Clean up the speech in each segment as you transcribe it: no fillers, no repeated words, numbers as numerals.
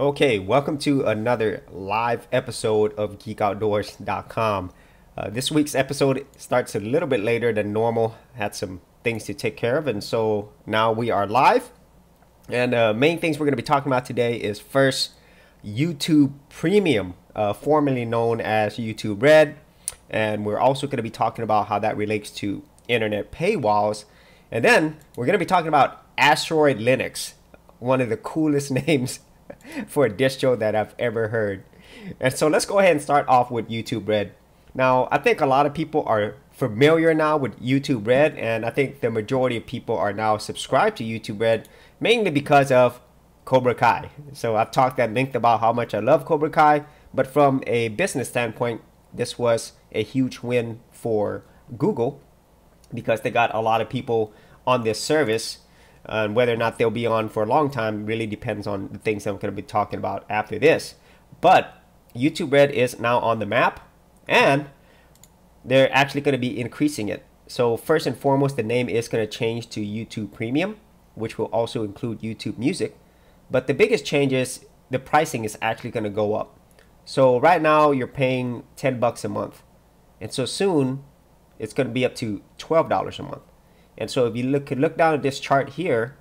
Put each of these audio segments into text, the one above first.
Okay, welcome to another live episode of geekoutdoors.com. This week's episode starts a little bit later than normal. Had some things to take care of, and so now we are live. And main things we're going to be talking about today is first, YouTube Premium, formerly known as YouTube Red. And we're also going to be talking about how that relates to Internet Paywalls. And then we're going to be talking about Asteroid Linux, one of the coolest names for a distro that I've ever heard. And so let's go ahead and start off with YouTube Red. Now, I think a lot of people are familiar now with YouTube Red, and I think the majority of people are now subscribed to YouTube Red, mainly because of Cobra Kai. So I've talked at length about how much I love Cobra Kai, but from a business standpoint, this was a huge win for Google because they got a lot of people on this service. And whether or not they'll be on for a long time really depends on the things I'm going to be talking about after this. But YouTube Red is now on the map, and they're actually going to be increasing it. So first and foremost, the name is going to change to YouTube Premium, which will also include YouTube Music. But the biggest change is the pricing is actually going to go up. So right now you're paying $10 a month, and so soon it's going to be up to $12 a month. And so if you look down at this chart here,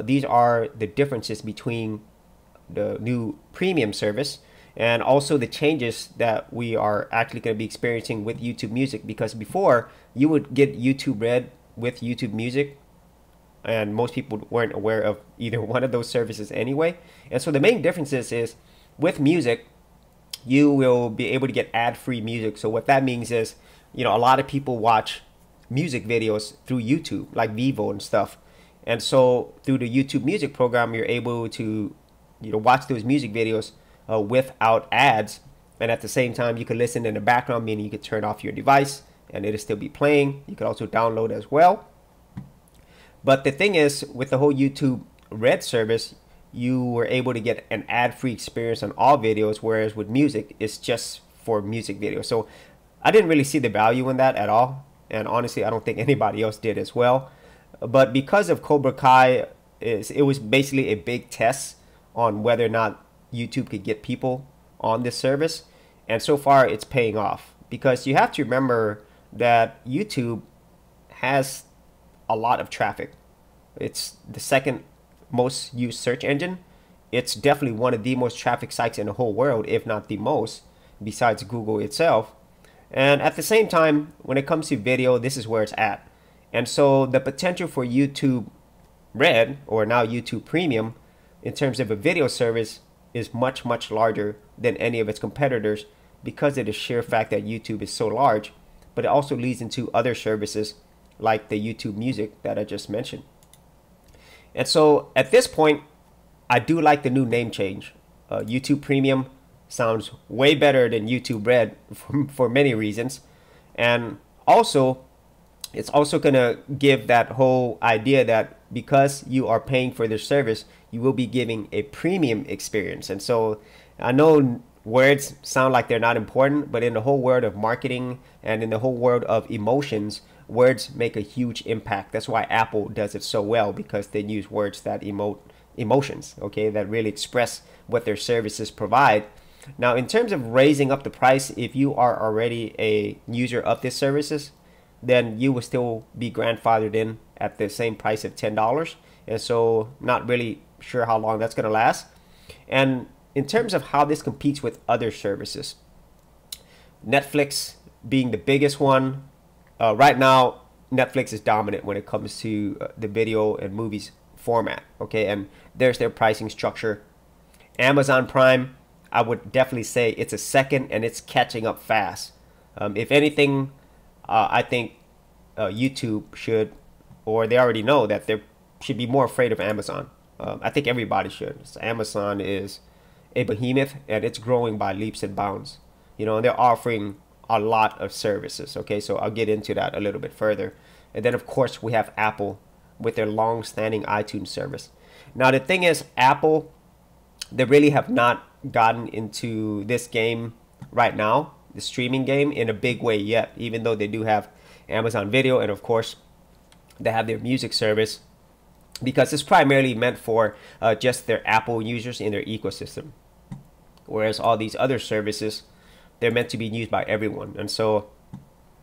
these are the differences between the new premium service and also the changes that we are actually going to be experiencing with YouTube Music. Because before, you would get YouTube Red with YouTube Music, and most people weren't aware of either one of those services anyway. And so the main difference is with music, you will be able to get ad-free music. So what that means is, a lot of people watch music videos through YouTube, like Vivo and stuff. And so through the YouTube Music program, you're able to watch those music videos without ads, and at the same time you can listen in the background, meaning you could turn off your device and it'll still be playing. You can also download as well. But the thing is, with the whole YouTube Red service, you were able to get an ad-free experience on all videos, whereas with music it's just for music videos. So I didn't really see the value in that at all. And honestly, I don't think anybody else did as well. But because of Cobra Kai, it was basically a big test on whether or not YouTube could get people on this service. And so far, it's paying off. Because you have to remember that YouTube has a lot of traffic. It's the second most used search engine. It's definitely one of the most traffic sites in the whole world, if not the most, besides Google itself. And at the same time, when it comes to video, this is where it's at. And so the potential for YouTube Red, or now YouTube Premium, in terms of a video service is much, much larger than any of its competitors because of the sheer fact that YouTube is so large. But it also leads into other services like the YouTube Music that I just mentioned. And so at this point, I do like the new name change. YouTube Premium sounds way better than YouTube Red for many reasons. And also, it's also going to give that whole idea that because you are paying for this service, you will be giving a premium experience. And so I know words sound like they're not important, but in the whole world of marketing and in the whole world of emotions, words make a huge impact. That's why Apple does it so well, because they use words that emote emotions, okay, that really express what their services provide. Now, in terms of raising up the price, if you are already a user of this services, then you will still be grandfathered in at the same price of $10. And so not really sure how long that's going to last. And in terms of how this competes with other services, Netflix being the biggest one, right now, Netflix is dominant when it comes to the video and movies format. Okay, and there's their pricing structure. Amazon Prime, I would definitely say it's a second, and it's catching up fast. If anything, I think YouTube should, or they already know that they should be more afraid of Amazon. I think everybody should. So Amazon is a behemoth, and it's growing by leaps and bounds. And they're offering a lot of services. Okay, so I'll get into that a little bit further. And then, of course, we have Apple with their long-standing iTunes service. Now, the thing is, Apple, they really have not gotten into this game right now, the streaming game, in a big way yet, even though they do have Amazon Video, and of course they have their music service. because it's primarily meant for just their Apple users in their ecosystem. whereas all these other services, they're meant to be used by everyone. And so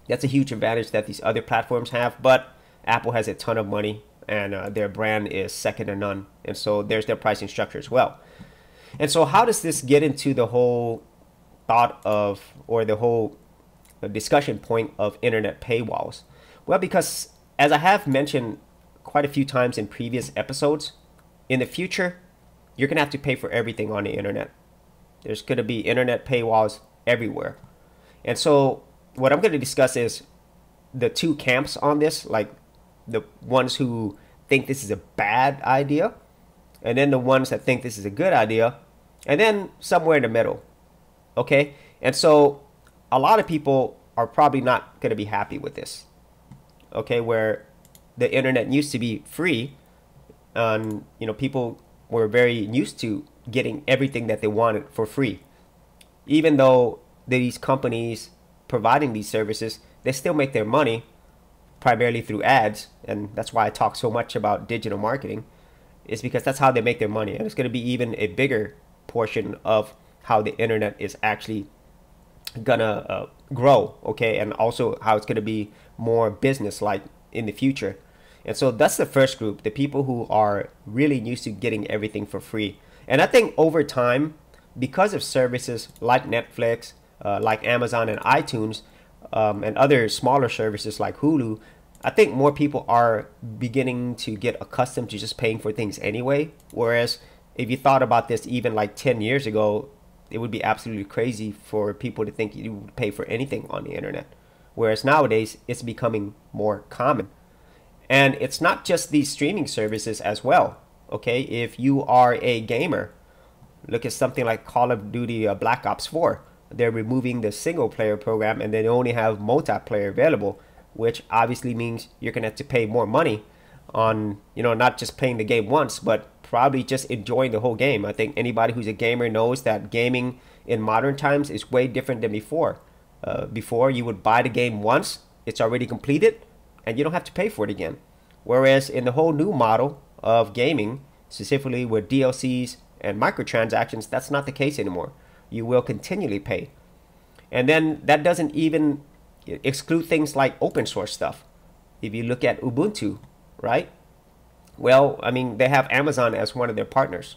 that's a huge advantage that these other platforms have. But Apple has a ton of money, and their brand is second to none. And so there's their pricing structure as well. And so how does this get into the whole thought of, or the whole discussion point of internet paywalls? Well, because as I have mentioned quite a few times in previous episodes, in the future, you're going to have to pay for everything on the internet. There's going to be internet paywalls everywhere. And so what I'm going to discuss is the two camps on this, like the ones who think this is a bad idea, and then the ones that think this is a good idea, and then somewhere in the middle. Okay? And so a lot of people are probably not going to be happy with this. Okay? Where the internet used to be free, and people were very used to getting everything that they wanted for free. Even though these companies providing these services, they still make their money primarily through ads, and that's why I talk so much about digital marketing, is because that's how they make their money. And it's going to be even a bigger portion of how the internet is actually gonna grow, okay, and also how it's going to be more business-like in the future. And so that's the first group, the people who are really used to getting everything for free. And I think over time, because of services like Netflix, like Amazon and iTunes, and other smaller services like Hulu, I think more people are beginning to get accustomed to just paying for things anyway. Whereas if you thought about this even like 10 years ago, it would be absolutely crazy for people to think you would pay for anything on the internet. Whereas nowadays, it's becoming more common. And it's not just these streaming services as well. Okay, if you are a gamer, look at something like Call of Duty Black Ops 4. They're removing the single player program, and they only have multiplayer available, which obviously means you're going to have to pay more money on, not just playing the game once, but probably just enjoying the whole game. I think anybody who's a gamer knows that gaming in modern times is way different than before. Before, you would buy the game once, it's already completed, and you don't have to pay for it again. Whereas in the whole new model of gaming, specifically with DLCs and microtransactions, that's not the case anymore. You will continually pay. And then that doesn't even exclude things like open source stuff. If you look at Ubuntu, right? Well, I mean, they have Amazon as one of their partners.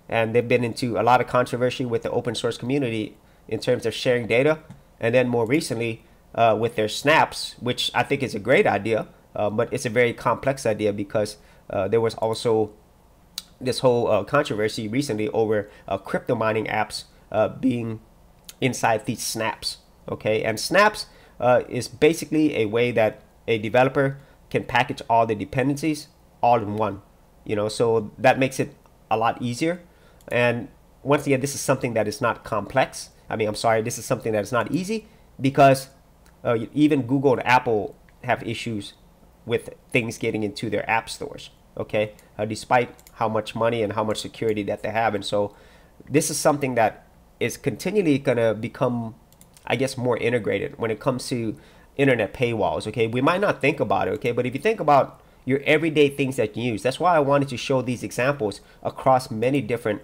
And they've been into a lot of controversy with the open source community in terms of sharing data. And then more recently with their snaps, which I think is a great idea. But it's a very complex idea because there was also this whole controversy recently over crypto mining apps being inside these snaps. Okay, and snaps is basically a way that a developer can package all the dependencies all in one. So that makes it a lot easier. And once again, this is something that is not complex. This is something that is not easy because even Google and Apple have issues with things getting into their app stores, okay, despite how much money and how much security that they have. And so this is something that is continually going to become, I guess, more integrated when it comes to internet paywalls, okay? We might not think about it, okay, but if you think about your everyday things that you use, that's why I wanted to show these examples across many different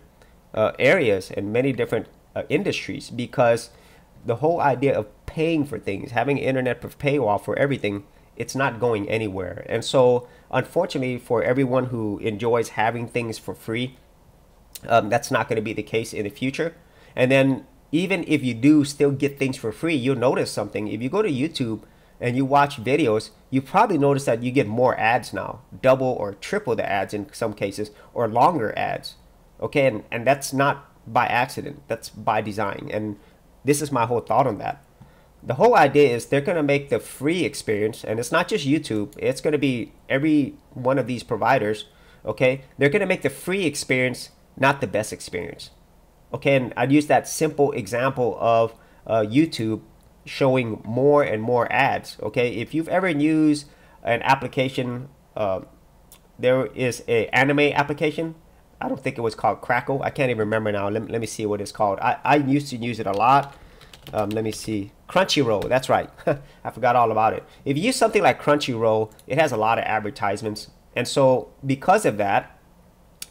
areas and many different industries, because the whole idea of paying for things, having internet paywall for everything, it's not going anywhere. And so unfortunately for everyone who enjoys having things for free, that's not going to be the case in the future. And then even if you do still get things for free, you'll notice something. If you go to YouTube and you watch videos, you probably notice that you get more ads now, double or triple the ads in some cases, or longer ads. Okay, and that's not by accident, that's by design. And this is my whole thought on that. The whole idea is they're going to make the free experience, and it's not just YouTube, it's going to be every one of these providers, okay? They're going to make the free experience not the best experience, okay? And I'd use that simple example of YouTube showing more and more ads, okay? If you've ever used an application, there is an anime application. I don't think it was called Crackle. I can't even remember now. Let me see what it's called. I used to use it a lot. Let me see. Crunchyroll, that's right. I forgot all about it. If you use something like Crunchyroll, it has a lot of advertisements. And so because of that,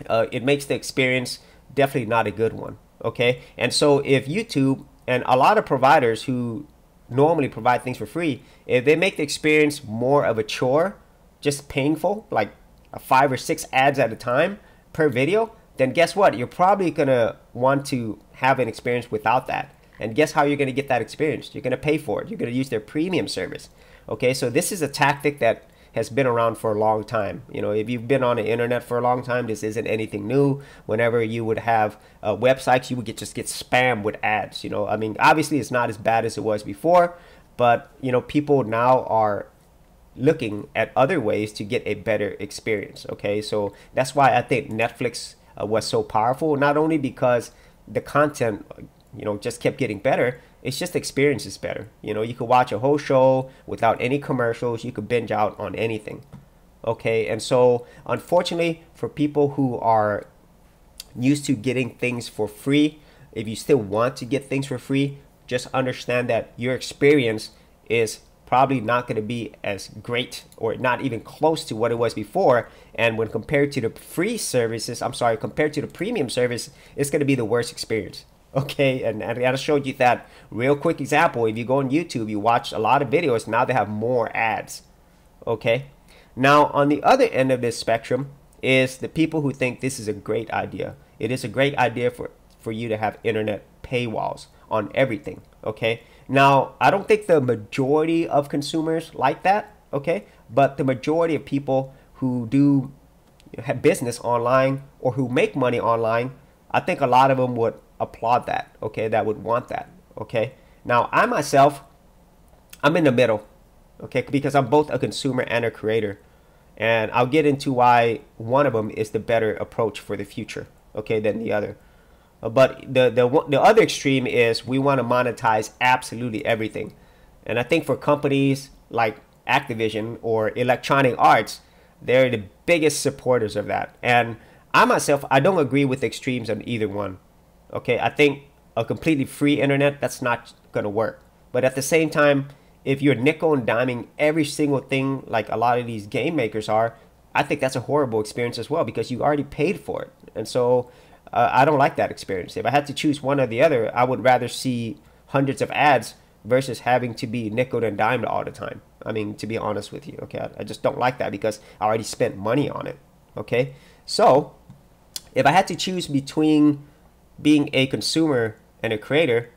it makes the experience definitely not a good one. Okay, and so if YouTube and a lot of providers who normally provide things for free, if they make the experience more of a chore, just painful, like 5 or 6 ads at a time per video, then guess what? You're probably gonna want to have an experience without that. And guess how you're gonna get that experience? You're gonna pay for it. You're gonna use their premium service. Okay, so this is a tactic that has been around for a long time. You know, if you've been on the internet for a long time, this isn't anything new. Whenever you would have websites, you would just get spammed with ads. You know, I mean, obviously it's not as bad as it was before, but you know, people now are looking at other ways to get a better experience. Okay, so that's why I think Netflix was so powerful. Not only because the content, you know, just kept getting better, it's just the experience is better. You know, you could watch a whole show without any commercials. You could binge out on anything. Okay, and so unfortunately for people who are used to getting things for free, if you still want to get things for free, just understand that your experience is probably not going to be as great or not even close to what it was before. And when compared to the free services, compared to the premium service, it's going to be the worst experience. Okay, and I showed you that real quick example. If you go on YouTube, you watch a lot of videos, now they have more ads. Okay, now on the other end of this spectrum is the people who think this is a great idea. It is a great idea for you to have internet paywalls on everything. Okay, now I don't think the majority of consumers like that. Okay, but the majority of people who do have business online or who make money online, I think a lot of them would applaud that. Okay, that would want that. Okay, now I myself, I'm in the middle. Okay, because I'm both a consumer and a creator, and I'll get into why one of them is the better approach for the future, okay, than the other. But the other extreme is we want to monetize absolutely everything, and I think for companies like Activision or Electronic Arts, they're the biggest supporters of that. And I myself, I don't agree with the extremes on either one. Okay, I think a completely free internet, that's not going to work. But at the same time, if you're nickel and diming every single thing like a lot of these game makers are, I think that's a horrible experience as well, because you already paid for it. And so I don't like that experience. If I had to choose one or the other, I would rather see hundreds of ads versus having to be nickel and dimed all the time. I mean, to be honest with you, okay, I just don't like that because I already spent money on it. Okay, so if I had to choose between being a consumer and a creator,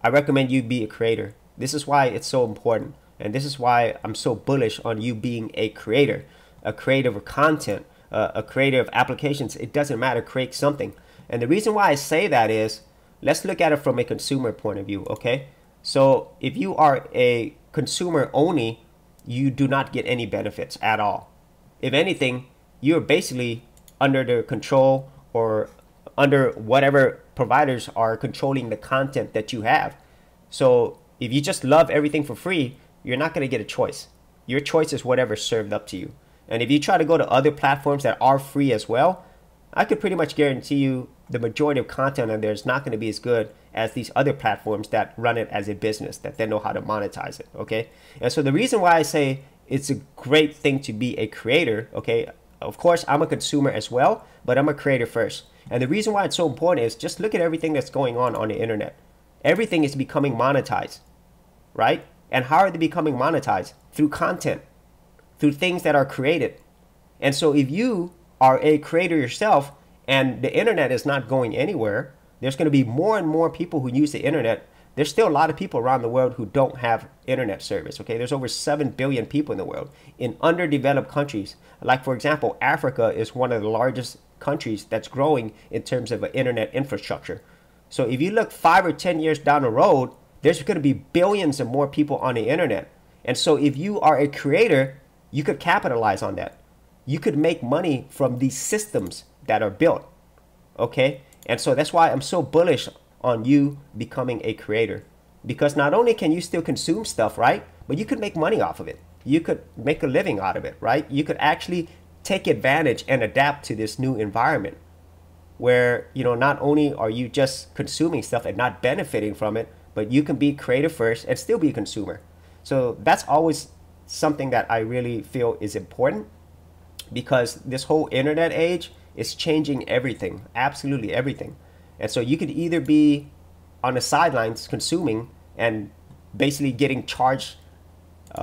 I recommend you be a creator. This is why it's so important, and this is why I'm so bullish on you being a creator of content, a creator of applications. It doesn't matter, create something. And the reason why I say that is, let's look at it from a consumer point of view. Okay, so if you are a consumer only, you do not get any benefits at all. If anything, you're basically under the control or under whatever providers are controlling the content that you have. So if you just love everything for free, you're not going to get a choice. Your choice is whatever's served up to you. And if you try to go to other platforms that are free as well, I could pretty much guarantee you the majority of content on there is not going to be as good as these other platforms that run it as a business, that they know how to monetize it. Okay, and so the reason why I say it's a great thing to be a creator, okay, of course I'm a consumer as well, but I'm a creator first. And the reason why it's so important is just look at everything that's going on the internet. Everything is becoming monetized, right? And how are they becoming monetized? Through content, through things that are created. And so if you are a creator yourself and the internet is not going anywhere, there's going to be more and more people who use the internet. There's still a lot of people around the world who don't have internet service. Okay, there's over 7 billion people in the world in underdeveloped countries. Like, for example, Africa is one of the largest countries that's growing in terms of internet infrastructure. So if you look 5 or 10 years down the road, there's going to be billions and more people on the internet. And so if you are a creator, you could capitalize on that. You could make money from these systems that are built. Okay, and so that's why I'm so bullish on you becoming a creator, because not only can you still consume stuff, right, but you could make money off of it. You could make a living out of it, right? You could actually take advantage and adapt to this new environment where, you know, not only are you just consuming stuff and not benefiting from it, but you can be creative first and still be a consumer. So that's always something that I really feel is important, because this whole internet age is changing everything, absolutely everything. And so you could either be on the sidelines consuming and basically getting charged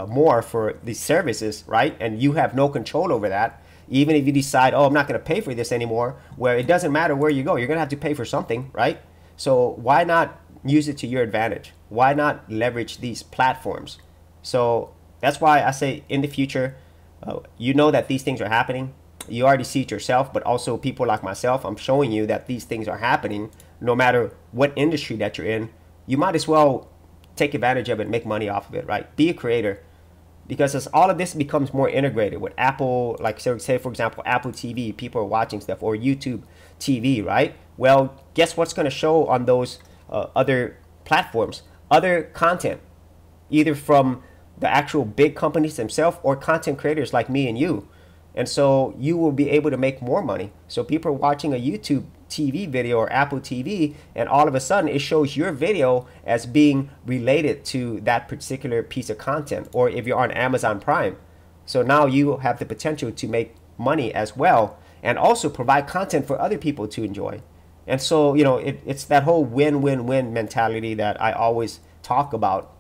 more for these services, right? And you have no control over that. Even if you decide, oh, I'm not going to pay for this anymore, where it doesn't matter where you go, you're going to have to pay for something, right? So why not use it to your advantage? Why not leverage these platforms? So that's why I say in the future, you know that these things are happening. You already see it yourself, but also people like myself, I'm showing you that these things are happening no matter what industry that you're in. You might as well take advantage of it and make money off of it, right? Be a creator. Because as all of this becomes more integrated with Apple, like say for example, Apple TV, people are watching stuff, or YouTube TV, right? Well, guess what's going to show on those other platforms? Other content, either from the actual big companies themselves or content creators like me and you. And so you will be able to make more money. So people are watching a YouTube TV video or Apple TV, and all of a sudden it shows your video as being related to that particular piece of content, or if you're on Amazon Prime. So now you have the potential to make money as well, and also provide content for other people to enjoy. And so, you know, it's that whole win-win-win mentality that I always talk about,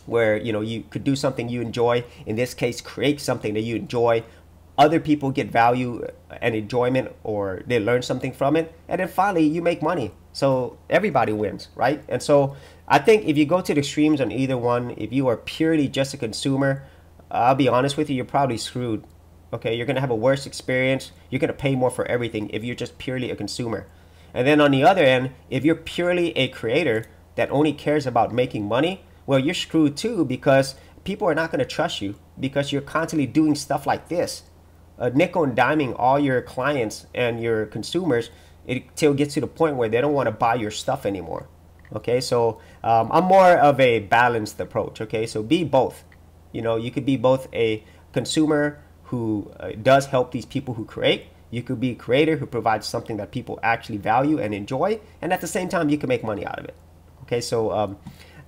where, you know, you could do something you enjoy, in this case, create something that you enjoy. Other people get value and enjoyment, or they learn something from it. And then finally, you make money. So everybody wins, right? And so I think if you go to the extremes on either one, if you are purely just a consumer, I'll be honest with you, you're probably screwed. Okay, you're going to have a worse experience. You're going to pay more for everything if you're just purely a consumer. And then on the other end, if you're purely a creator that only cares about making money, well, you're screwed too, because people are not going to trust you because you're constantly doing stuff like this. Nickel and diming all your clients and your consumers until it gets to the point where they don't want to buy your stuff anymore. Okay, so I'm more of a balanced approach. Okay, so be both. You know, you could be both a consumer who does help these people who create. You could be a creator who provides something that people actually value and enjoy, and at the same time, you can make money out of it. Okay, so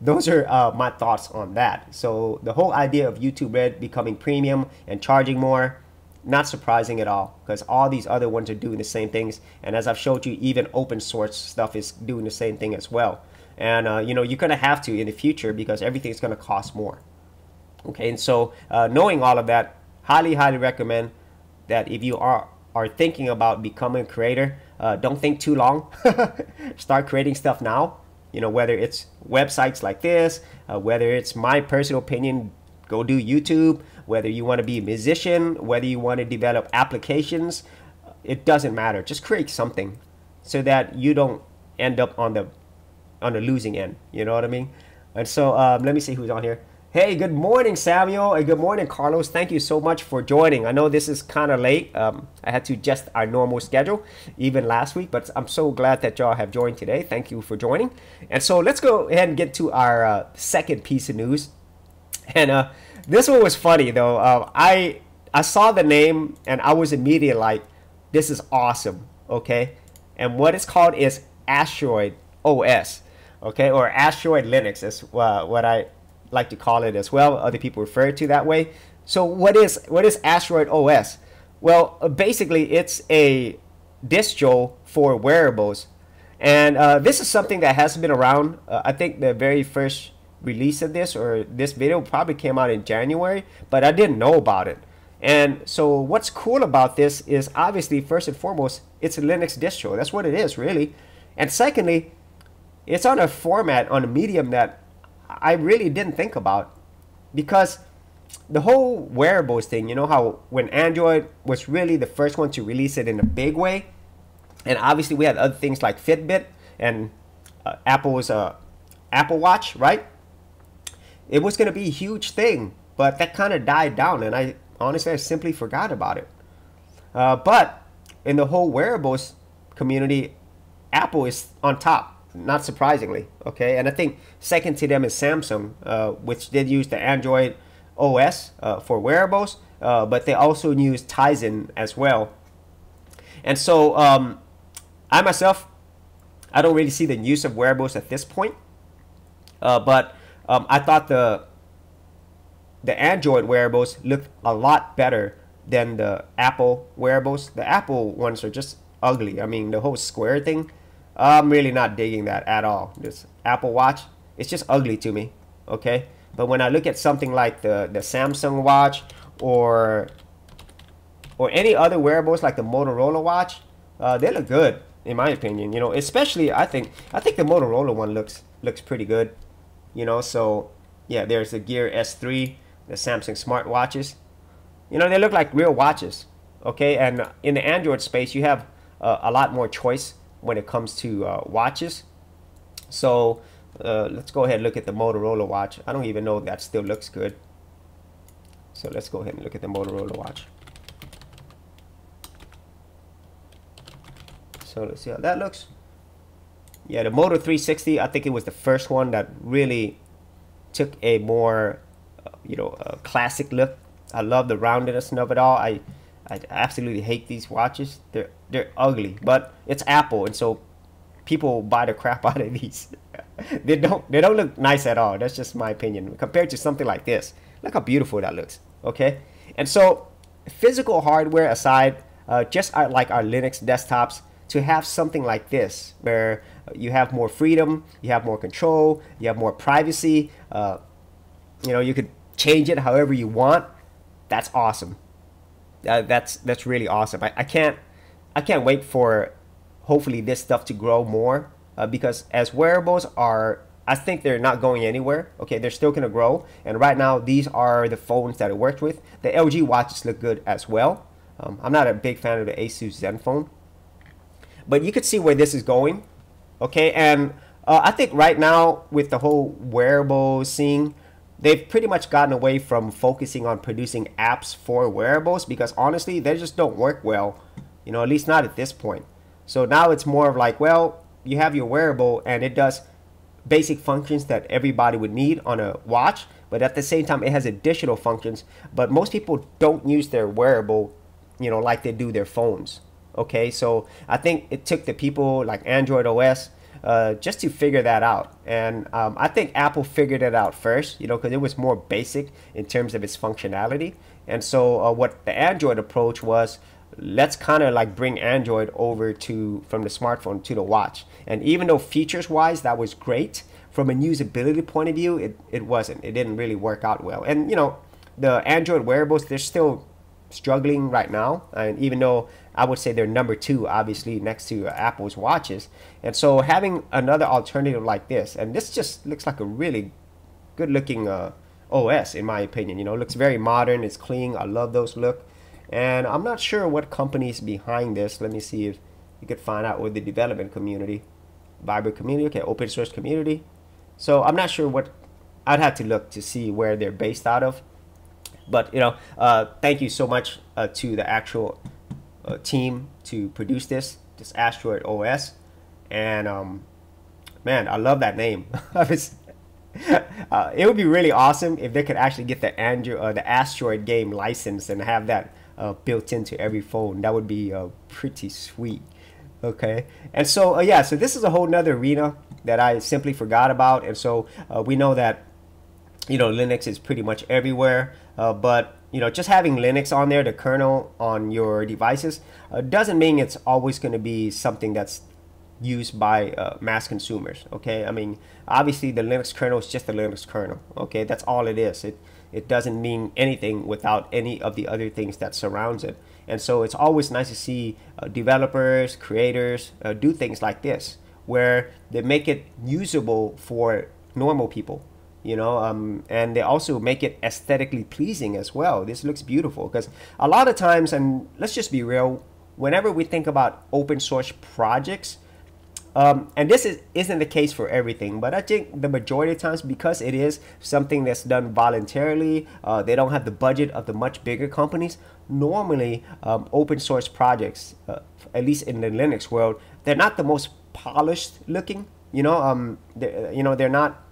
those are my thoughts on that. So the whole idea of YouTube Red becoming premium and charging more, not surprising at all, because all these other ones are doing the same things. And as I've showed you, even open source stuff is doing the same thing as well. And you know, you're going to have to in the future, because everything's going to cost more. Okay, and so knowing all of that, highly recommend that if you are thinking about becoming a creator, don't think too long. Start creating stuff now. You know, whether it's websites like this, whether it's my personal opinion, go do YouTube. Whether you want to be a musician, whether you want to develop applications, it doesn't matter. Just create something so that you don't end up on the losing end. You know what I mean? And so let me see who's on here. Hey, good morning, Samuel, and good morning, Carlos. Thank you so much for joining. I know this is kind of late. I had to adjust our normal schedule even last week, but I'm so glad that y'all have joined today. Thank you for joining. And so let's go ahead and get to our second piece of news. And this one was funny though. I saw the name and I was immediately like, this is awesome. Okay, and what it's called is Asteroid OS. Okay, or Asteroid Linux is what I like to call it as well. Other people refer to it that way. So what is Asteroid OS? Well, basically it's a distro for wearables, and this is something that has been around. I think the very first release of this, or this video, probably came out in January, but I didn't know about it. And so what's cool about this is, obviously, first and foremost, it's a Linux distro. That's what it is, really. And secondly, it's on a format, on a medium that I really didn't think about, because the whole wearables thing, you know how when Android was really the first one to release it in a big way, and obviously we had other things like Fitbit and Apple's Apple Watch, right? It was going to be a huge thing, but that kind of died down, and I simply forgot about it. But in the whole wearables community, Apple is on top, not surprisingly. Okay, and I think second to them is Samsung, which did use the Android OS for wearables, but they also use Tizen as well. And so I myself, I don't really see the use of wearables at this point, but I thought the Android wearables looked a lot better than the Apple wearables. The Apple ones are just ugly. I mean, the whole square thing, I'm really not digging that at all. This Apple Watch, it's just ugly to me. Okay, but when I look at something like the Samsung Watch or any other wearables like the Motorola Watch, they look good in my opinion. You know, especially I think the Motorola one looks pretty good. You know, so yeah, there's the Gear S3, the Samsung smartwatches. You know, they look like real watches. Okay, and in the Android space, you have a lot more choice when it comes to watches. So let's go ahead and look at the Motorola watch. I don't even know if that still looks good. So let's go ahead and look at the Motorola watch. So let's see how that looks. Yeah, the Moto 360, I think it was the first one that really took a more, classic look. I love the roundedness of it all. I absolutely hate these watches. They're ugly, but it's Apple, and so people buy the crap out of these. they don't look nice at all. That's just my opinion. Compared to something like this, look how beautiful that looks. Okay, and so physical hardware aside, just like our Linux desktops, to have something like this where you have more freedom, you have more control, you have more privacy. You could change it however you want. That's awesome. That's really awesome. I can't wait for hopefully this stuff to grow more, because as wearables are, I think they're not going anywhere. Okay, they're still gonna grow, and right now these are the phones that it worked with. The LG watches look good as well. I'm not a big fan of the Asus Zenfone, but you could see where this is going. Okay, and I think right now with the whole wearable scene, they've pretty much gotten away from focusing on producing apps for wearables, because honestly, they just don't work well, at least not at this point. So now it's more of like, well, you have your wearable and it does basic functions that everybody would need on a watch, but at the same time, it has additional functions. But most people don't use their wearable, like they do their phones. Okay, so I think it took the people like Android OS just to figure that out, and I think Apple figured it out first, because it was more basic in terms of its functionality. And so what the Android approach was, let's kind of like bring Android over from the smartphone to the watch. And even though features wise that was great, from a usability point of view, it wasn't. It didn't really work out well. And the Android wearables, they're still struggling right now, and even though I would say they're number 2 obviously next to Apple's watches. And so having another alternative like this, and this just looks like a really good looking OS in my opinion. It looks very modern, it's clean, I love those look. And I'm not sure what company's behind this. Let me see if you could find out with the development community. Vibrant community, okay, open source community. So I'm not sure what, I'd have to look to see where they're based out of. But thank you so much to the actual team to produce this Asteroid OS. And man, I love that name. It would be really awesome if they could actually get the Asteroid game license and have that built into every phone. That would be pretty sweet. Okay, and so yeah, so this is a whole nother arena that I simply forgot about. And so we know that Linux is pretty much everywhere, but just having Linux on there, the kernel on your devices, doesn't mean it's always going to be something that's used by mass consumers. Okay, I mean, obviously the Linux kernel is just the Linux kernel. Okay, that's all it is. It doesn't mean anything without any of the other things that surrounds it. And so it's always nice to see developers, creators do things like this, where they make it usable for normal people. And they also make it aesthetically pleasing as well. This looks beautiful, because a lot of times, and let's just be real, whenever we think about open source projects, and this isn't the case for everything, but I think the majority of times, because it is something that's done voluntarily, they don't have the budget of the much bigger companies. Normally, open source projects, at least in the Linux world, they're not the most polished looking. They're not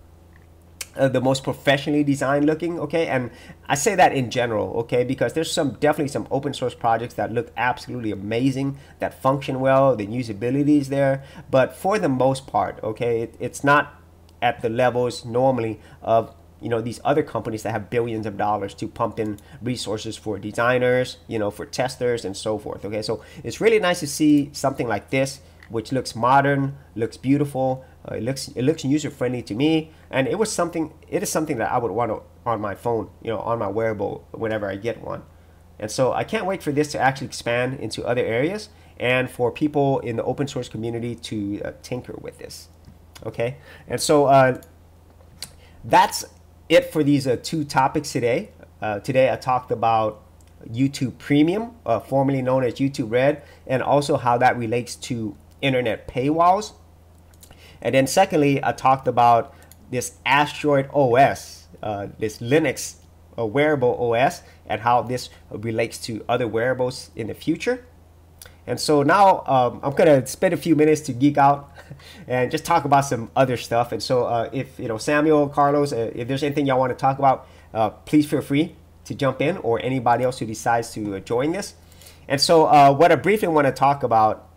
the most professionally designed looking. Okay, and I say that in general, okay, because there's definitely some open source projects that look absolutely amazing, that function well, the usability is there, but for the most part, okay, it's not at the levels normally of these other companies that have billions of dollars to pump in resources for designers, for testers and so forth. Okay, so it's really nice to see something like this which looks modern, looks beautiful. It looks user friendly to me, and it is something that I would want on my phone, on my wearable whenever I get one. And so I can't wait for this to actually expand into other areas and for people in the open source community to tinker with this. Okay, and so that's it for these two topics today. Today I talked about YouTube Premium, formerly known as YouTube Red, and also how that relates to Internet Paywalls. And then secondly, I talked about this Asteroid OS, this Linux wearable OS, and how this relates to other wearables in the future. And so now I'm gonna spend a few minutes to geek out and just talk about some other stuff. And so if Samuel, Carlos, if there's anything y'all want to talk about, please feel free to jump in, or anybody else who decides to join this. And so what I briefly want to talk about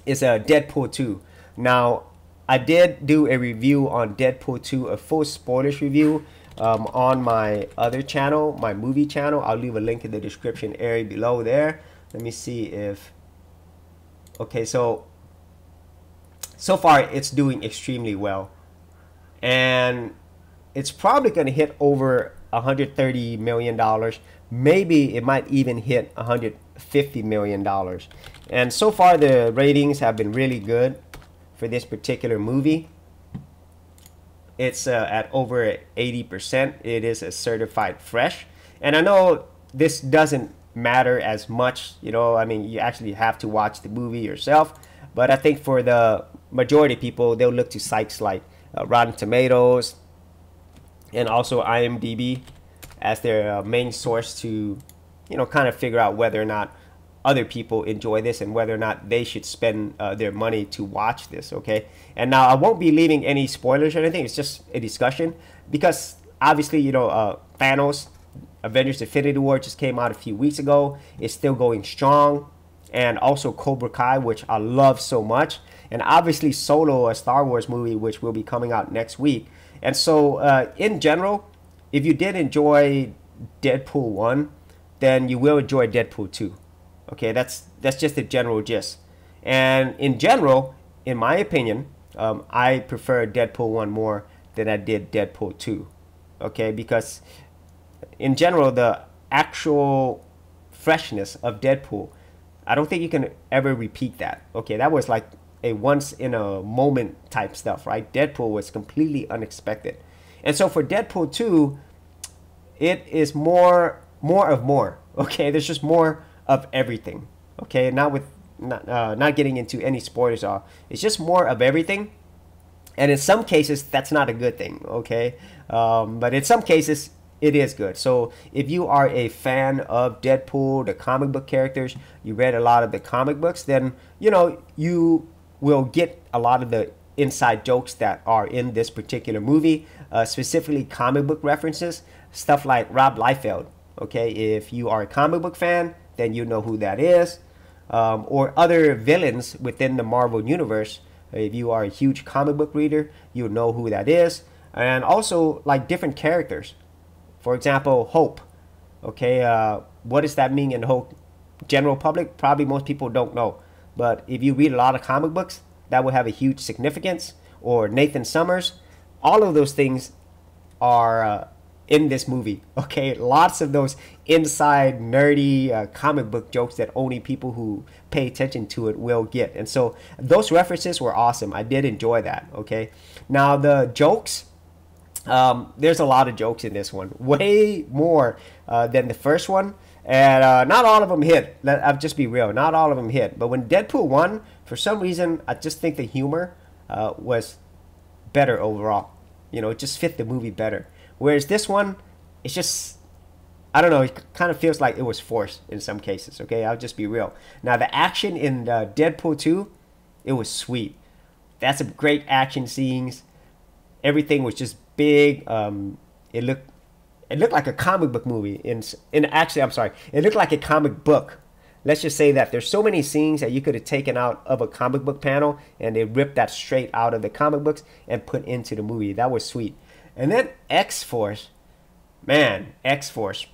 is Deadpool 2. Now, I did do a review on Deadpool 2, a full spoilers review on my other channel, my movie channel. I'll leave a link in the description area below there. Let me see if... Okay, so far it's doing extremely well. And it's probably going to hit over $130 million. Maybe it might even hit $150 million. And so far the ratings have been really good for this particular movie. It's at over 80%. It is a certified fresh. And I know this doesn't matter as much, I mean, you actually have to watch the movie yourself. But I think for the majority of people, they'll look to sites like Rotten Tomatoes and also IMDb as their main source to, kind of figure out whether or not other people enjoy this and whether or not they should spend their money to watch this. Okay, and now I won't be leaving any spoilers or anything. It's just a discussion because obviously, Thanos, Avengers Infinity War just came out a few weeks ago. It's still going strong. And also Cobra Kai, which I love so much. And obviously Solo, a Star Wars movie, which will be coming out next week. And so in general, if you did enjoy Deadpool 1, then you will enjoy Deadpool 2. Okay, that's just the general gist. And in general, in my opinion, I prefer Deadpool 1 more than I did Deadpool 2. Okay, because in general, the actual freshness of Deadpool, I don't think you can ever repeat that. Okay, that was like a once in a moment type stuff, right? Deadpool was completely unexpected. And so for Deadpool 2, it is more of more. Okay, there's just more of everything. Okay, not getting into any spoilers. It's just more of everything. And in some cases, that's not a good thing. Okay, but in some cases, it is good. So if you are a fan of Deadpool, the comic book characters, you read a lot of the comic books, then you will get a lot of the inside jokes that are in this particular movie, specifically comic book references, stuff like Rob Liefeld. Okay, if you are a comic book fan, then you know who that is, or other villains within the Marvel universe. If you are a huge comic book reader, you know who that is, and also like different characters. For example, Hope. Okay, what does that mean in the whole general public? Probably most people don't know. But if you read a lot of comic books, that will have a huge significance. Or Nathan Summers. All of those things are in this movie. Okay, lots of those inside nerdy comic book jokes that only people who pay attention to it will get. And so those references were awesome. I did enjoy that. Okay, now the jokes. There's a lot of jokes in this one, way more than the first one, and not all of them hit. I'll just be real, not all of them hit. But when Deadpool 1, for some reason, I just think the humor was better overall. It just fit the movie better. Whereas this one, it's just, I don't know, it kind of feels like it was forced in some cases. Okay, I'll just be real. Now the action in Deadpool 2, it was sweet. That's some great action scenes. Everything was just big. It looked like a comic book movie. Actually, I'm sorry, it looked like a comic book. Let's just say that there's so many scenes that you could have taken out of a comic book panel, and they ripped that straight out of the comic books and put into the movie. That was sweet. And then X-Force, man, X-Force.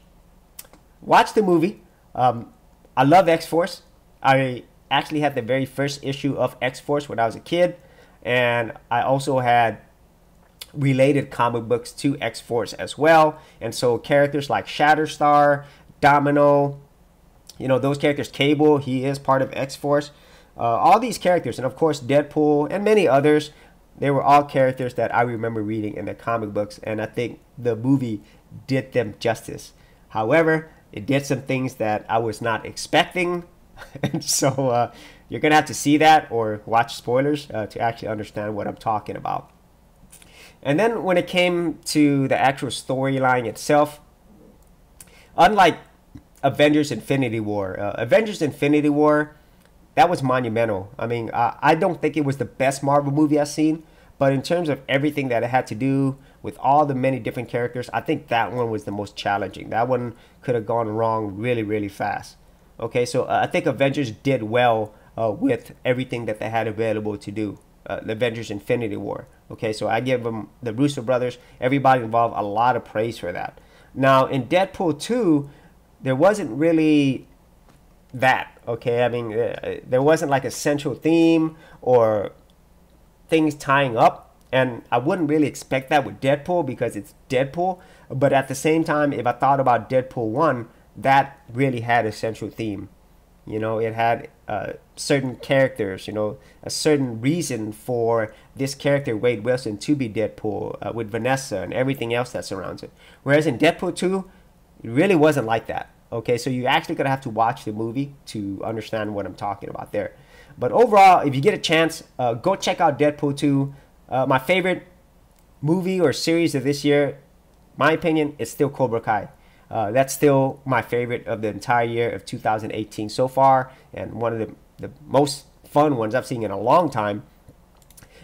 Watch the movie. I love X-Force. I actually had the very first issue of X-Force when I was a kid, and I also had related comic books to X-Force as well. And so characters like Shatterstar, Domino, you know, those characters, Cable, he is part of X-Force. All these characters, and of course Deadpool and many others, they were all characters that I remember reading in the comic books, and I think the movie did them justice. However, it did some things that I was not expecting, and so you're going to have to see that or watch spoilers to actually understand what I'm talking about. And then when it came to the actual storyline itself, unlike Avengers Infinity War, Avengers Infinity War, that was monumental. I mean, I don't think it was the best Marvel movie I've seen, but in terms of everything that it had to do with all the many different characters, I think that one was the most challenging. That one could have gone wrong really, really fast. Okay, so I think Avengers did well with everything that they had available to do. The Avengers Infinity War. Okay, so I give them, the Russo brothers, everybody involved, a lot of praise for that. Now, in Deadpool 2, there wasn't really that. Okay, I mean, there wasn't like a central theme or things tying up, and I wouldn't really expect that with Deadpool because it's Deadpool. But at the same time, if I thought about Deadpool 1, that really had a central theme. You know, it had certain characters, you know, a certain reason for this character, Wade Wilson, to be Deadpool with Vanessa and everything else that surrounds it. Whereas in Deadpool 2, it really wasn't like that. Okay, so you're actually going to have to watch the movie to understand what I'm talking about there. But overall, if you get a chance, go check out Deadpool 2. My favorite movie or series of this year, my opinion, is still Cobra Kai. That's still my favorite of the entire year of 2018 so far, and one of the most fun ones I've seen in a long time.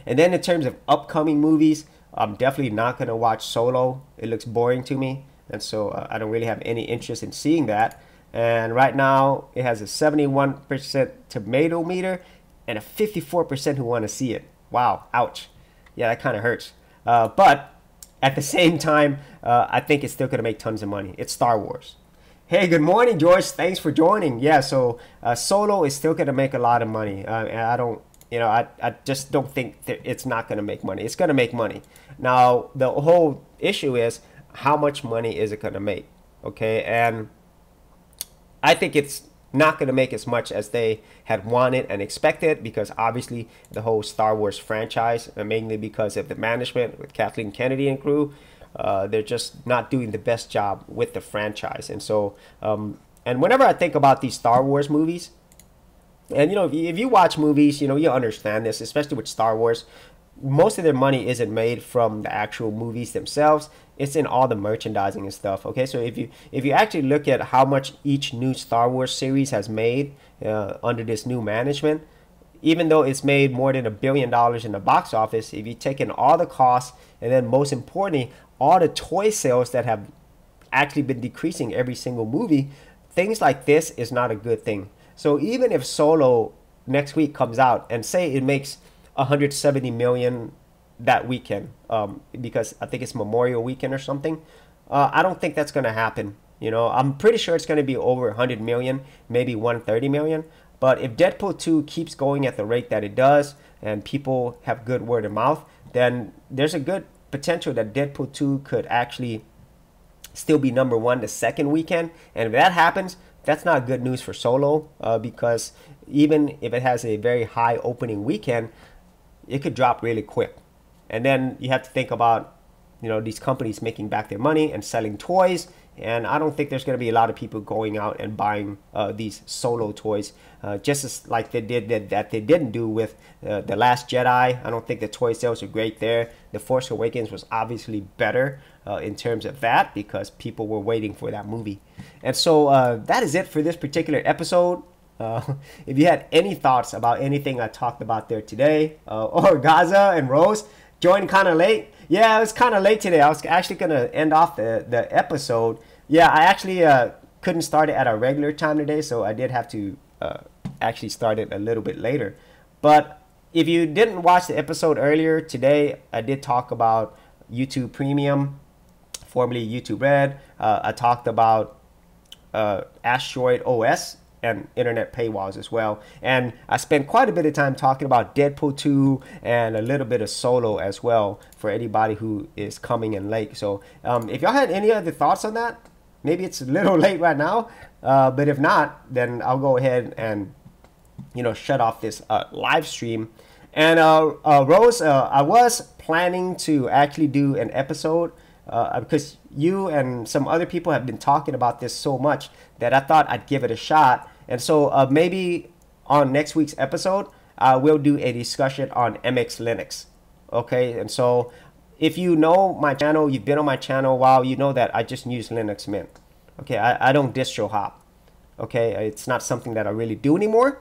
And then in terms of upcoming movies, I'm definitely not going to watch Solo. It looks boring to me, and so I don't really have any interest in seeing that. And right now, it has a 71% tomato meter and a 54% who want to see it. Wow, ouch. Yeah, that kind of hurts. But at the same time, I think it's still going to make tons of money. It's Star Wars. Hey, good morning, George. Thanks for joining. Yeah, so Solo is still going to make a lot of money. And I don't, you know, I just don't think that it's not going to make money. It's going to make money. Now, the whole issue is how much money is it going to make? Okay, and I think it's not going to make as much as they had wanted and expected, because obviously the whole Star Wars franchise, mainly because of the management with Kathleen Kennedy and crew, they're just not doing the best job with the franchise. And so, and whenever I think about these Star Wars movies, and you know, if you watch movies, you know, you understand this, especially with Star Wars, most of their money isn't made from the actual movies themselves. It's in all the merchandising and stuff. Okay, so if you actually look at how much each new Star Wars series has made under this new management, even though it's made more than $1 billion in the box office, if you take in all the costs and then most importantly all the toy sales that have actually been decreasing every single movie, things like this is not a good thing. So even if Solo next week comes out and say it makes 170 million that weekend, because I think it's Memorial Weekend or something, I don't think that's going to happen. You know, I'm pretty sure it's going to be over 100 million, maybe 130 million. But if Deadpool 2 keeps going at the rate that it does and people have good word of mouth, then there's a good potential that Deadpool 2 could actually still be #1 the second weekend. And if that happens, that's not good news for Solo, because even if it has a very high opening weekend, it could drop really quick. And then you have to think about, you know, these companies making back their money and selling toys. And I don't think there's going to be a lot of people going out and buying these Solo toys, just as like they did that they didn't do with The Last Jedi. I don't think the toy sales are great there. The Force Awakens was obviously better in terms of that, because people were waiting for that movie. And so that is it for this particular episode. If you had any thoughts about anything I talked about there today, or Gaza and Rose joined kind of late. Yeah, it was kind of late today. I was actually going to end off the episode. Yeah, I actually couldn't start it at a regular time today, so I did have to actually start it a little bit later. But if you didn't watch the episode earlier today, I did talk about YouTube Premium, formerly YouTube Red. I talked about Asteroid OS, and Internet Paywalls as well. And I spent quite a bit of time talking about Deadpool 2 and a little bit of Solo as well for anybody who is coming in late. So if y'all had any other thoughts on that, maybe it's a little late right now, but if not, then I'll go ahead and shut off this live stream. And Rose, I was planning to actually do an episode because you and some other people have been talking about this so much that I thought I'd give it a shot. And so maybe on next week's episode, we'll do a discussion on MX Linux. Okay, and so if you know my channel, you've been on my channel a while, you know that I just use Linux Mint. Okay, I don't distro hop. Okay, it's not something that I really do anymore.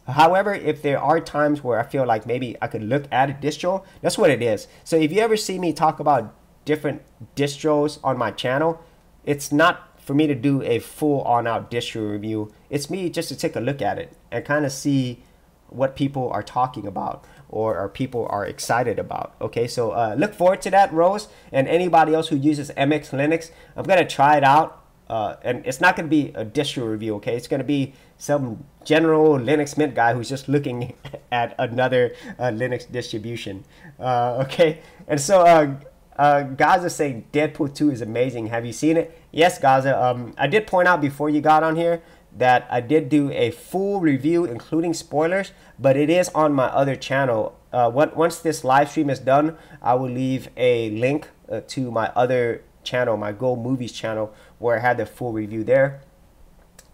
However, if there are times where I feel like maybe I could look at a distro, that's what it is. So if you ever see me talk about different distros on my channel, it's not for me to do a full on out distro review. It's me just to take a look at it and kind of see what people are talking about or people are excited about. Okay, so look forward to that, Rose, and anybody else who uses MX Linux. I'm gonna try it out. And it's not going to be a distro review, okay? It's going to be some general Linux Mint guy who's just looking at another Linux distribution, okay? And so Gaza saying Deadpool 2 is amazing. Have you seen it? Yes, Gaza. I did point out before you got on here that I did do a full review, including spoilers, but it is on my other channel. Once this live stream is done, I will leave a link to my other channel, my Go Movies channel, where I had the full review there.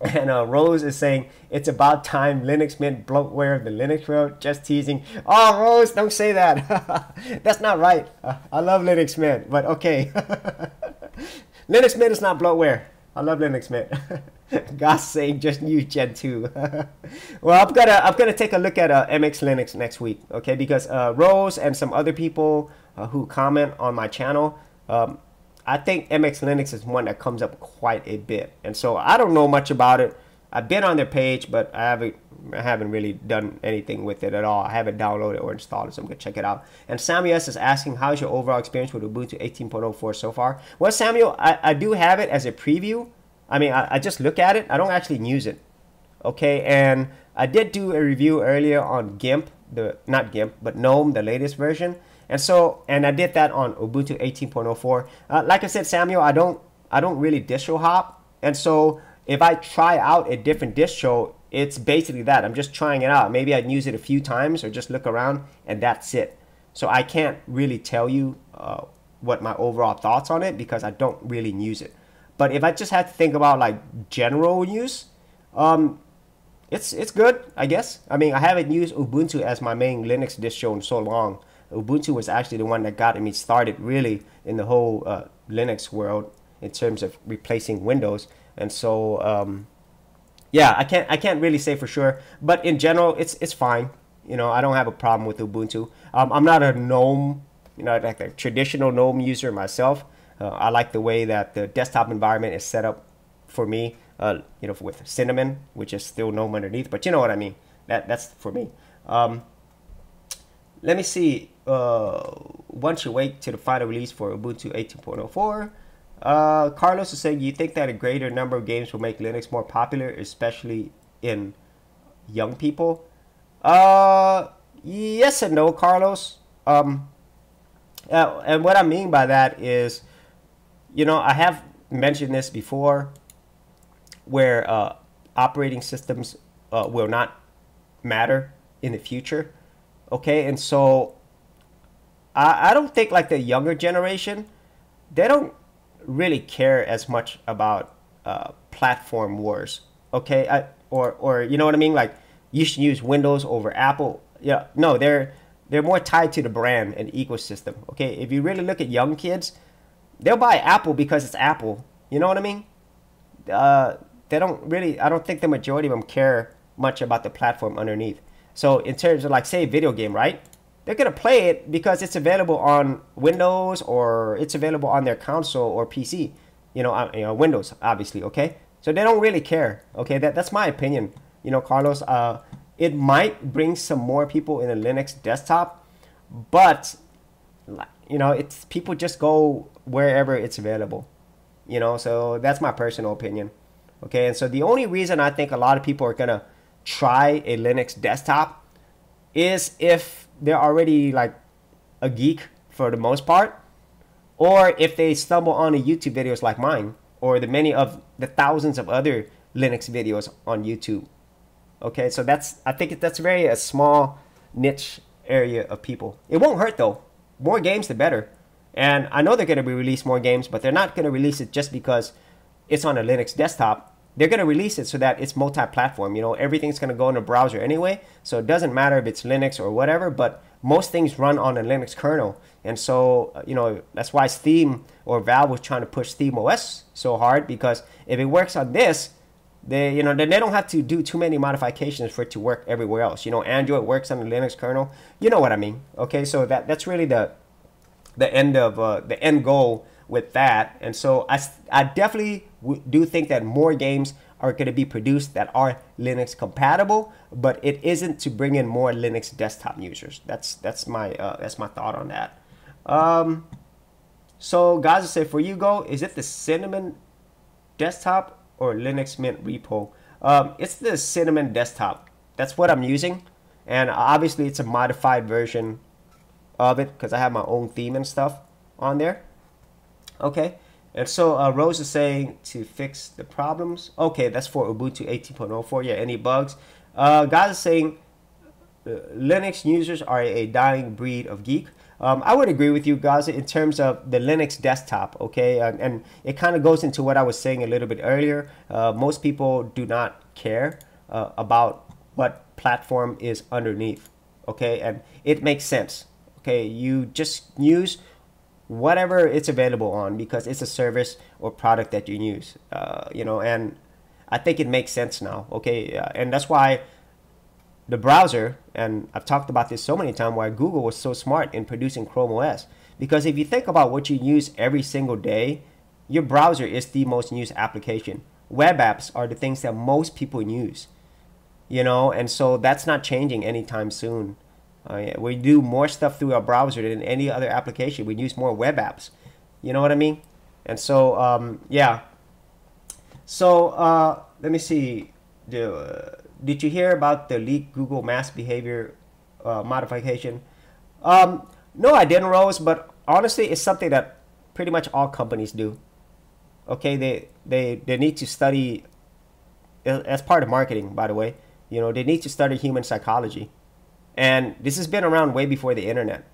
And Rose is saying it's about time Linux Mint bloatware of the Linux world. Just teasing. Oh, Rose, don't say that. That's not right. I love Linux Mint, but okay. Linux Mint is not bloatware. I love Linux Mint. God's saying just use Gen 2. Well, I'm gonna take a look at MX Linux next week, okay? Because Rose and some other people who comment on my channel, I think MX Linux is one that comes up quite a bit, and so I don't know much about it. I've been on their page, but I haven't really done anything with it at all. I haven't downloaded or installed it, so I'm gonna check it out. And Samuel S is asking, how's your overall experience with Ubuntu 18.04 so far? Well, Samuel, I do have it as a preview. I mean, I just look at it. I don't actually use it. Okay, and I did do a review earlier on GIMP, not GIMP, but GNOME, the latest version. And I did that on Ubuntu 18.04. Like I said, Samuel, I don't really distro hop. And so if I try out a different distro, it's basically that. I'm just trying it out. Maybe I'd use it a few times or just look around, and that's it. So I can't really tell you what my overall thoughts on it because I don't really use it. But if I just had to think about like general use, it's good, I guess. I mean, I haven't used Ubuntu as my main Linux distro in so long. Ubuntu was actually the one that got me started really in the whole Linux world in terms of replacing Windows. And so yeah, I can't really say for sure, but in general it's fine. I don't have a problem with Ubuntu. I'm not a GNOME, like a traditional GNOME user myself. I like the way that the desktop environment is set up for me, with Cinnamon, which is still GNOME underneath, but you know what I mean. That's for me. Let me see. Once you wait to the final release for Ubuntu 18.04, Carlos is saying, you think that a greater number of games will make Linux more popular, especially in young people? Yes and no, Carlos. And what I mean by that is, I have mentioned this before, where operating systems will not matter in the future. Okay, and so I don't think like the younger generation, they don't really care as much about platform wars. Okay, or you know what I mean? Like you should use Windows over Apple. Yeah, no, they're more tied to the brand and ecosystem. Okay, if you really look at young kids, they'll buy Apple because it's Apple. You know what I mean? They don't really. I don't think the majority of them care much about the platform underneath. So in terms of like, say, a video game, right? They're going to play it because it's available on Windows or it's available on their console or PC. Windows, obviously, okay? So they don't really care, okay? That's my opinion, Carlos. It might bring some more people in a Linux desktop, but, it's people just go wherever it's available, so that's my personal opinion. Okay, and so the only reason I think a lot of people are gonna try a Linux desktop is if they're already like a geek for the most part, or if they stumble on YouTube videos like mine, or the many of the thousands of other Linux videos on YouTube. Okay, so I think that's very a small niche area of people. It won't hurt though. More games, the better. And I know they're going to release more games, but they're not going to release it just because it's on a Linux desktop. They're going to release it so that it's multi-platform. You know, everything's going to go in a browser anyway, so it doesn't matter if it's Linux or whatever, but most things run on a Linux kernel. And so, you know, that's why Steam or Valve was trying to push Steam OS so hard, because if it works on this, then they don't have to do too many modifications for it to work everywhere else. You know, Android works on the Linux kernel. You know what I mean? Okay, so that's really the end goal with that. And so I definitely do think that more games are going to be produced that are Linux compatible, but it isn't to bring in more Linux desktop users. That's my thought on that. So guys, I say for you, Go, is it the Cinnamon desktop or Linux Mint repo? It's the Cinnamon desktop. That's what I'm using, and obviously it's a modified version of it because I have my own theme and stuff on there. Okay, and so Rose is saying to fix the problems. Okay, that's for Ubuntu 18.04. Yeah, any bugs? Guys is saying Linux users are a dying breed of geek. I would agree with you guys in terms of the Linux desktop, okay? And it kind of goes into what I was saying a little bit earlier. Most people do not care about what platform is underneath, okay? And it makes sense, okay? You just use whatever it's available on because it's a service or product that you use, and I think it makes sense now, okay? And that's why the browser, and I've talked about this so many times, why Google was so smart in producing Chrome OS. Because if you think about what you use every single day, your browser is the most used application. Web apps are the things that most people use, and so that's not changing anytime soon. We do more stuff through our browser than any other application. We use more web apps. You know what I mean? And so, yeah. So, let me see. Did you hear about the leaked Google Maps behavior modification? No, I didn't, Rose, but honestly, it's something that pretty much all companies do. Okay, they need to study, as part of marketing, by the way, they need to study human psychology. And this has been around way before the internet.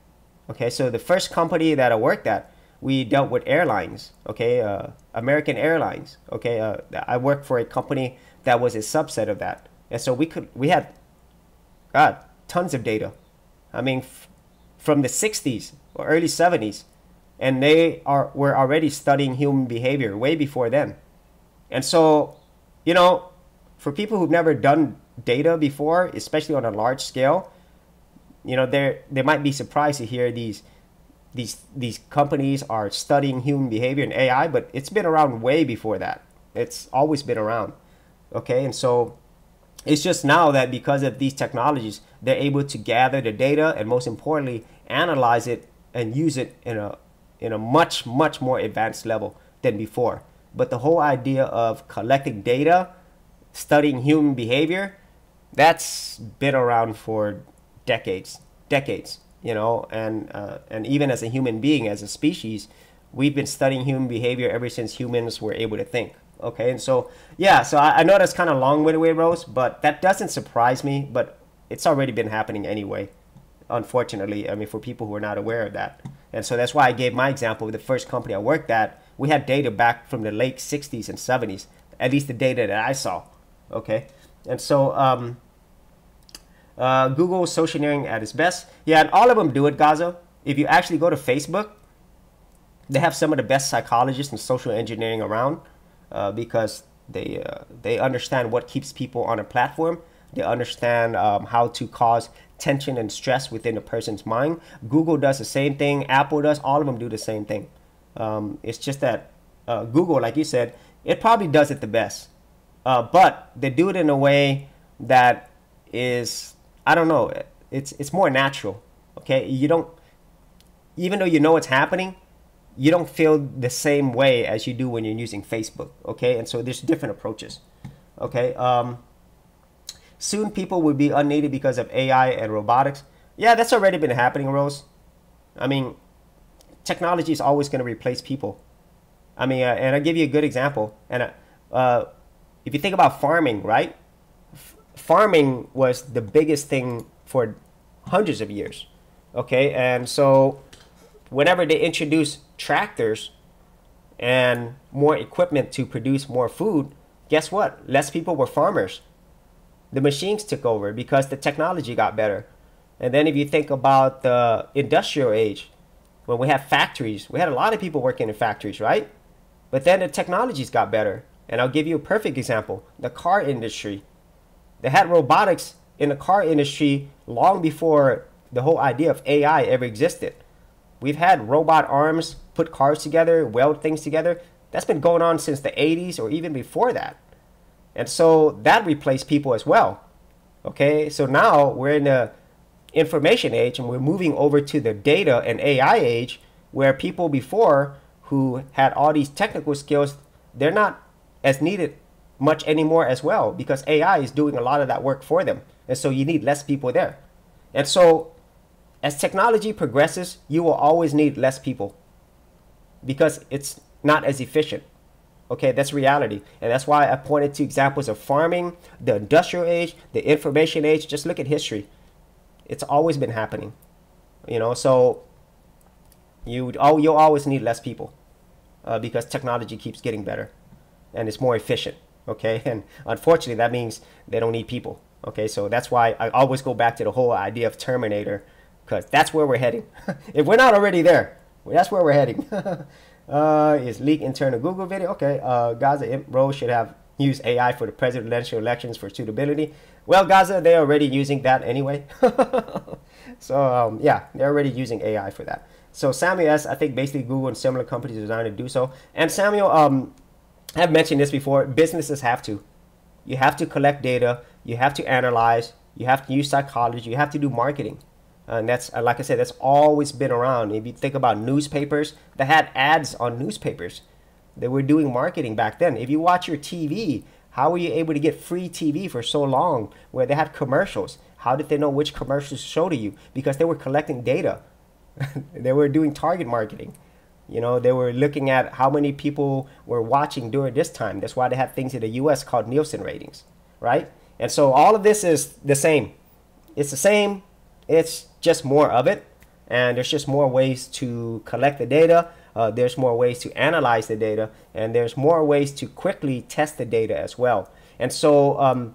Okay, so the first company that I worked at, we dealt with airlines, okay, American Airlines, okay. I worked for a company that was a subset of that. And so we had, God, tons of data. I mean, from the 60s or early 70s, and were already studying human behavior way before then. And so, for people who've never done data before, especially on a large scale, they might be surprised to hear these companies are studying human behavior and AI, but it's been around way before that. It's always been around. Okay, and so it's just now that because of these technologies, they're able to gather the data and, most importantly, analyze it and use it in a much more advanced level than before. But the whole idea of collecting data, studying human behavior, that's been around for decades, and even as a human being, as a species, we've been studying human behavior ever since humans were able to think. Okay, and so, yeah, so I know that's kind of long-winded way, Rose, but that doesn't surprise me, but it's already been happening anyway, unfortunately, I mean, for people who are not aware of that. And so that's why I gave my example. The first company I worked at, we had data back from the late 60s and 70s, at least the data that I saw, okay? And so, Google social engineering at its best. Yeah, and all of them do it, Gaza. If you actually go to Facebook, they have some of the best psychologists in social engineering around. Because they understand what keeps people on a platform. They understand how to cause tension and stress within a person's mind. Google does the same thing. Apple does. All of them do the same thing. It's just that Google, like you said, it probably does it the best. But they do it in a way that is, I don't know, it's more natural. Okay, you don't, even though you know what's happening, you don't feel the same way as you do when you're using Facebook, okay? And so there's different approaches, okay? Soon people will be unneeded because of AI and robotics. Yeah, that's already been happening, Rose. I mean, technology is always going to replace people. I mean, and I'll give you a good example. And if you think about farming, right? Farming was the biggest thing for hundreds of years, okay? And so whenever they introduced tractors and more equipment to produce more food, guess what? Less people were farmers. The machines took over because the technology got better. And then if you think about the industrial age, when we have factories, we had a lot of people working in factories, right? But then the technologies got better. And I'll give you a perfect example. The car industry. They had robotics in the car industry long before the whole idea of AI ever existed. We've had robot arms put cars together, weld things together. That's been going on since the 80s or even before that. And so that replaced people as well. Okay, so now we're in the information age and we're moving over to the data and AI age, where people before who had all these technical skills, they're not as needed much anymore as well, because AI is doing a lot of that work for them. And so you need less people there. And so as technology progresses, you will always need less people because it's not as efficient. Okay, that's reality. And that's why I pointed to examples of farming, the industrial age, the information age. Just look at history. It's always been happening. You know, so you'll always need less people because technology keeps getting better and it's more efficient. Okay, and unfortunately that means they don't need people. Okay, so that's why I always go back to the whole idea of Terminator, because that's where we're heading. If we're not already there, that's where we're heading. Is leak internal Google video? Okay, Gaza Rose should have used AI for the presidential elections for suitability. Well, Gaza, they're already using that anyway. So yeah, they're already using AI for that. So Samuel S, I think basically Google and similar companies are designed to do so. And Samuel, I've mentioned this before, businesses have to. You have to collect data, you have to analyze, you have to use psychology, you have to do marketing. And that's, like I said, that's always been around. If you think about newspapers, they had ads on newspapers. They were doing marketing back then. If you watch your TV, how were you able to get free TV for so long where they had commercials? How did they know which commercials to show to you? Because they were collecting data. They were doing target marketing. You know, they were looking at how many people were watching during this time. That's why they had things in the US called Nielsen ratings, right? And so all of this is the same. It's the same. It's just more of it. And there's just more ways to collect the data. There's more ways to analyze the data. And there's more ways to quickly test the data as well. And so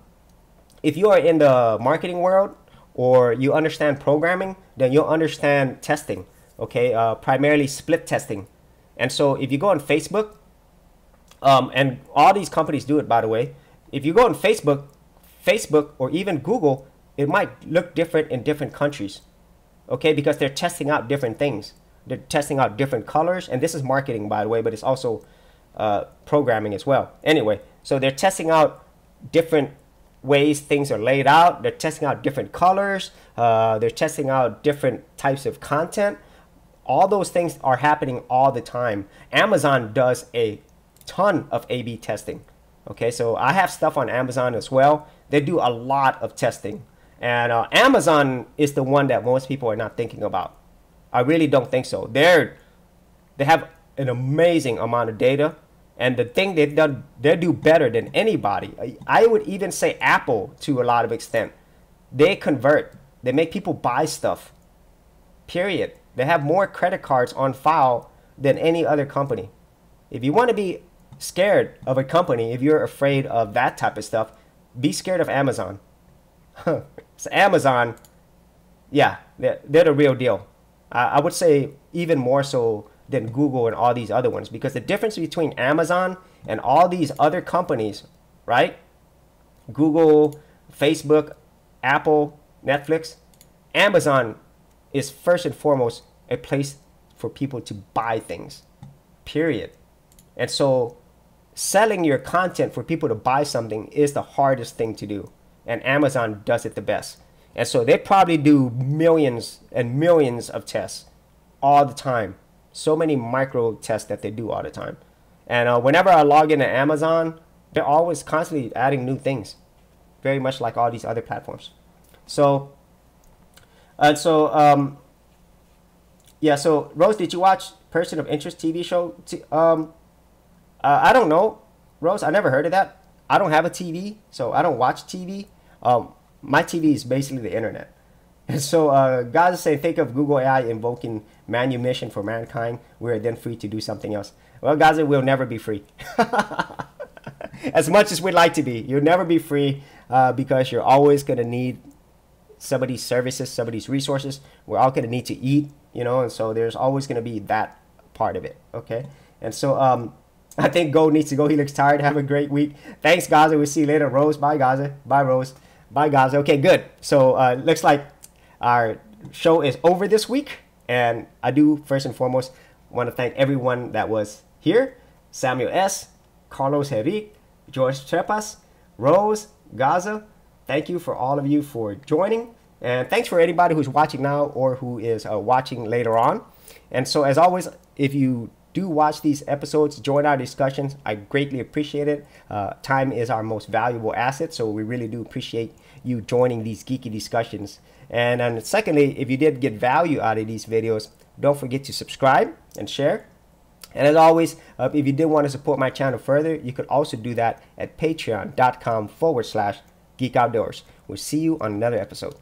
if you are in the marketing world or you understand programming, then you'll understand testing. Okay, primarily split testing. And so if you go on Facebook, and all these companies do it, by the way, if you go on Facebook or even Google, it might look different in different countries. Okay, because they're testing out different things. They're testing out different colors, and this is marketing, by the way, but it's also programming as well. Anyway, so they're testing out different ways things are laid out. They're testing out different colors. They're testing out different types of content. All those things are happening all the time. Amazon does a ton of A/B testing. Okay, so I have stuff on Amazon as well. They do a lot of testing. And Amazon is the one that most people are not thinking about. I really don't think so. They have an amazing amount of data. And the thing they do better than anybody. I would even say Apple to a lot of extent. They convert. They make people buy stuff. Period. They have more credit cards on file than any other company. If you want to be scared of a company, if you're afraid of that type of stuff, be scared of Amazon. So Amazon, yeah, they're the real deal. I would say even more so than Google and all these other ones, because the difference between Amazon and all these other companies, right? Google, Facebook, Apple, Netflix, Amazon is first and foremost a place for people to buy things, period. And so selling your content for people to buy something is the hardest thing to do. And Amazon does it the best. And so they probably do millions and millions of tests all the time. So many micro tests that they do all the time. And whenever I log into Amazon, they're always constantly adding new things, very much like all these other platforms. So, yeah. So Rose, did you watch Person of Interest TV show? I don't know, Rose. I never heard of that. I don't have a TV, so I don't watch TV. My TV is basically the internet. And so guys are saying, think of Google AI invoking manumission for mankind. We are then free to do something else. Well, guys, it will never be free. As much as we'd like to be, you'll never be free because you're always going to need somebody's services, somebody's resources. We're all going to need to eat, you know, and so there's always going to be that part of it, okay? And so I think Gold needs to go. He looks tired. Have a great week. Thanks, Gaza. We'll see you later. Rose, bye, Gaza. Bye, Rose. Bye, Gaza. Okay, good. So looks like our show is over this week. And I do, first and foremost, want to thank everyone that was here. Samuel S., Carlos Henrique, George Trepas, Rose, Gaza. Thank you for all of you for joining. And thanks for anybody who's watching now or who is watching later on. And so as always, if you do watch these episodes, join our discussions. I greatly appreciate it. Time is our most valuable asset, so we really do appreciate you joining these geeky discussions. And then secondly, if you did get value out of these videos, don't forget to subscribe and share. And as always, if you did want to support my channel further, you could also do that at patreon.com/geekoutdoors. We'll see you on another episode.